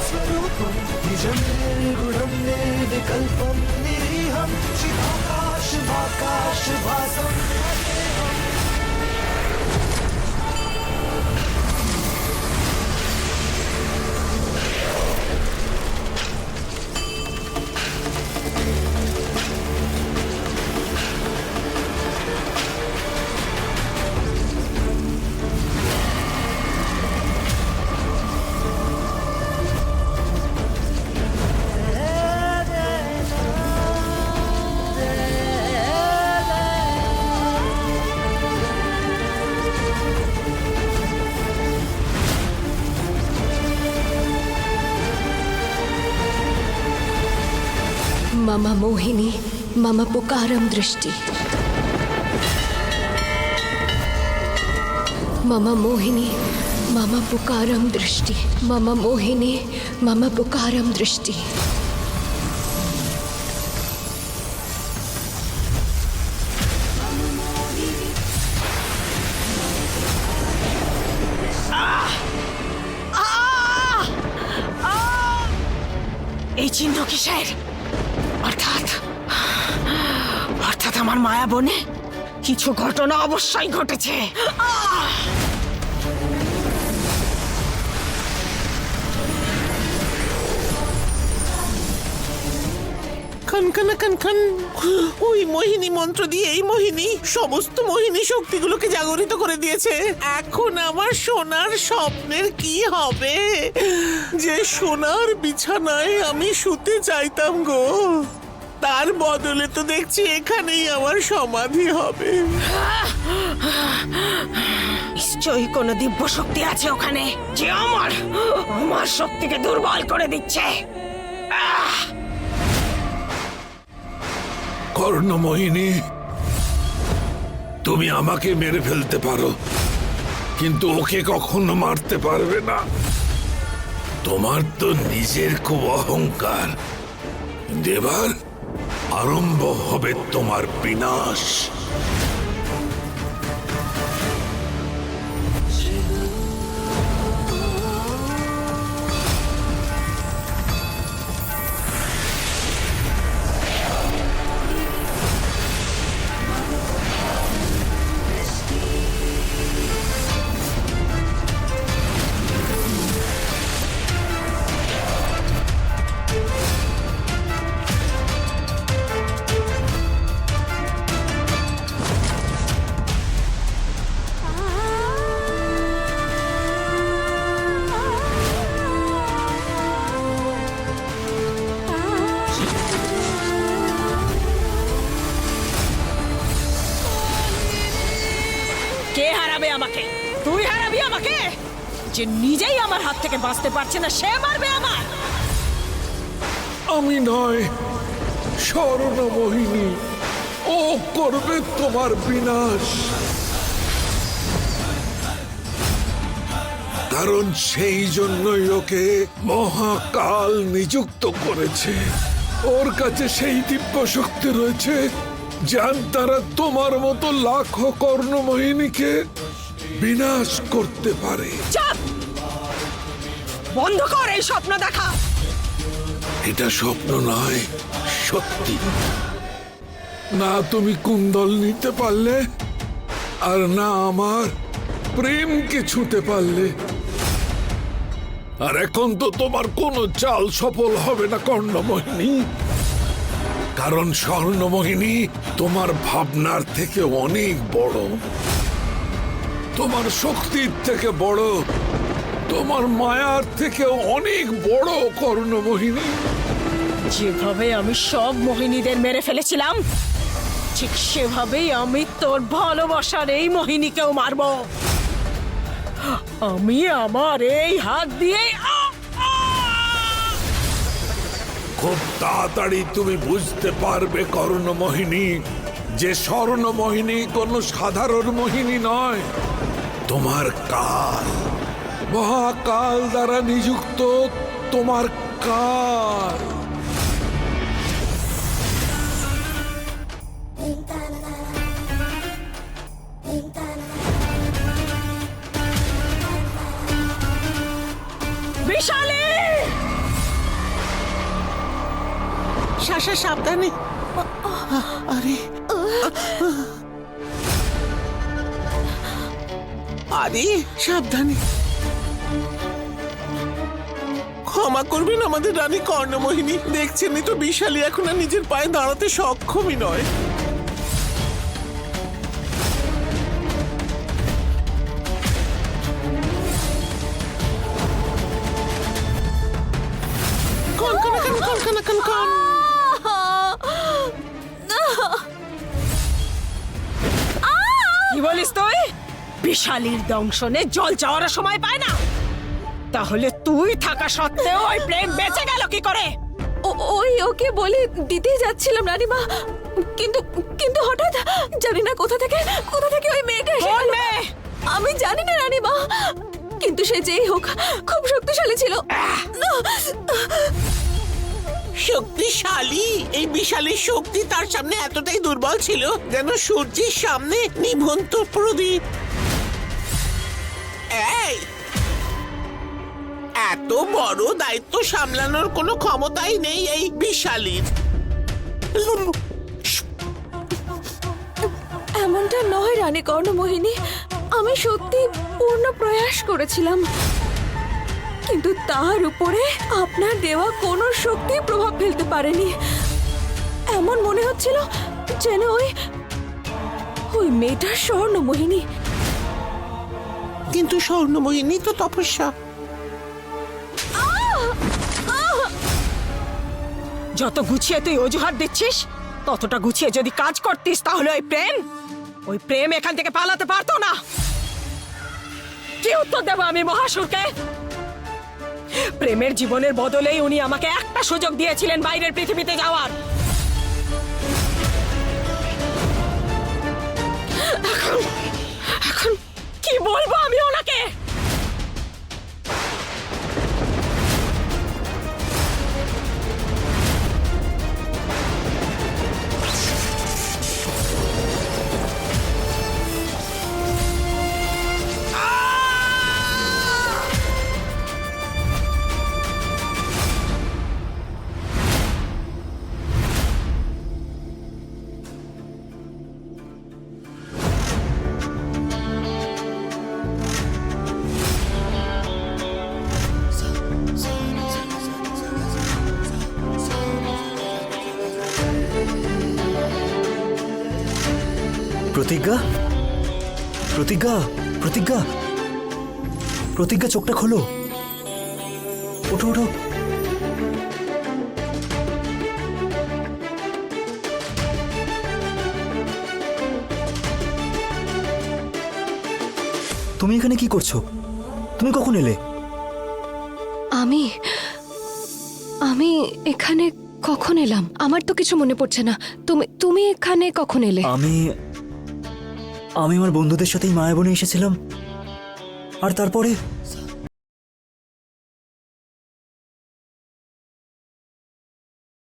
स्वरूपं निजं निर्गुणं निर्विकल्पं निरीहं शिवाकाशभासं मम मोहिनी मम पुकारं दृष्टि मम मोहिनी मम पुकारं दृष्टि मम मोहिनी मम पुकारं दृष्टि এই চিহ্ন কিসের? অর্থাৎ আমার মায়া বনে কিছু ঘটনা অবশ্যই ঘটেছে। খানখানা খানখান ওই মোহিনী মন্ত্র দিয়ে এই মোহিনী সমস্ত মোহিনী শক্তিগুলোকে জাগরিত করে দিয়েছে। এখন আমার সোনার স্বপ্নের কি হবে? যে সোনার বিছানায় আমি শুতে চাইতাম গো, তার বদলে তো দেখছি এখানেই আমার সমাধি হবে। নিশ্চয়ই কোনো দিব্য শক্তি আছে ওখানে, যে আমার শক্তিকে দুর্বল করে দিচ্ছে। কর্ণমোহিনী, তুমি আমাকে মেরে ফেলতে পারো, কিন্তু ওকে কখনো মারতে পারবে না। তোমার তো নিজের খুব অহংকার। এবার আরম্ভ হবে তোমার বিনাশ। কে হারাবে আমাকে? তুই হারাবি আমাকে? যে নিজেই আমার হাত থেকে বাঁচতে পারছে না সে মারবে আমার? আমি নয়, স্বর্ণমোহিনী, ও করবে তোমার বিনাশ। কারণ সেই জন্যই ওকে মহাকাল নিযুক্ত করেছে। ওর কাছে সেই দিব্য শক্তি রয়েছে যার দ্বারা তোমার মতো লাখো কর্ণমোহিনীকে বিনাশ করতে পারে। চুপ! বন্ধ কর এই স্বপ্ন দেখা। এটা স্বপ্ন নয়, সত্যি। না তুমি কুণ্ডল নিতে পারলে, আর না আমার প্রেমকে ছুঁতে পারলে। আর এখন তো তোমার কোনো চাল সফল হবে না কর্ণমোহিনী, কারণ স্বর্ণমোহিনী তোমার ভাবনার থেকে অনেক বড়, তোমার শক্তির থেকে বড়, তোমার মায়ার থেকে অনেক বড় কর্ণমোহিনী। যেভাবে আমি সব মোহিনীদের মেরে ফেলেছিলাম, ঠিক সেভাবেই আমি তোর ভালোবাসার এই মোহিনীকেও মারব। আমি আমার এই হাত দিয়ে খুব তাড়াতাড়ি তুমি বুঝতে পারবে কর্ণমোহিনী যে স্বর্ণমোহিনী কোনো সাধারণ মোহিনী নয়। তোমার কাল, মহাকাল দ্বারা নিযুক্ত তোমার কাল। বিশালী! শাসা সাবধানে। আরে আরে সাবধানে। ক্ষমা করবেন আমাদের রানী কর্ণমোহিনী, দেখছেনই তো বিশালী এখন আর নিজের পায়ে দাঁড়াতে সক্ষমই নয়। কন। কি বলিস তুই? বিশালীর দংশনে জল যাওয়ার সময় পায় না, তাহলে তুই থাকা সত্ত্বেও ওই প্রেম বেঁচে গেল কি করে? ওই ওকে বলে দিতেই যাচ্ছিলাম রানীমা, কিন্তু কিন্তু হঠাৎ জানি না কোথা থেকে ওই মেয়েটা এসে কোন গেল। মেয়ে? আমি জানি না রানীমা, কিন্তু সে যেই হোক খুব শক্তিশালী ছিল। শক্তিশালী? এই বিশালের শক্তি তার সামনে এতটাই দুর্বল ছিল যেন সূর্যের সামনে নিভন্ত প্রদীপ। এই এত বড় দায়িত্ব সামলানোর কোনো ক্ষমতাই নেই এই বিশালীর। এমনটা নয় রানী কর্ণমোহিনী, আমি সত্যি পূর্ণ প্রয়াস করেছিলাম, কিন্তু তার উপরে আপনার দেওয়া কোনো শক্তি প্রভাব ফেলতে পারেনি। এমন মনে হচ্ছিল যেন ওই মেয়েটা স্বর্ণমোহিনী। কিন্তু স্বর্ণমোহিনী তো তপস্যা। যত গুছিয়ে তুই অজুহাত দিচ্ছিস, ততটা গুছিয়ে যদি কাজ করতিস তাহলে ওই প্রেম এখান থেকে পালাতে পারতো না। কি উত্তর দেবো আমি মহাসুরকে? প্রেমের জীবনের বদলেই উনি আমাকে একটা সুযোগ দিয়েছিলেন বাইরের পৃথিবীতে যাওয়ার। এখন কি বলবো আমি ওনাকে? প্রতিজ্ঞা, প্রতিজ্ঞা, প্রতিজ্ঞা, প্রতিজ্ঞা, চোখটা খোলো, ওঠো ওঠো। তুমি এখানে কি করছো? তুমি কখন এলে? আমি এখানে কখন এলাম আমার তো কিছু মনে পড়ছে না। তুমি এখানে কখন এলে? আমি আমার বন্ধুদের সাথেই মায়াবনে এসেছিলাম, আর তারপরে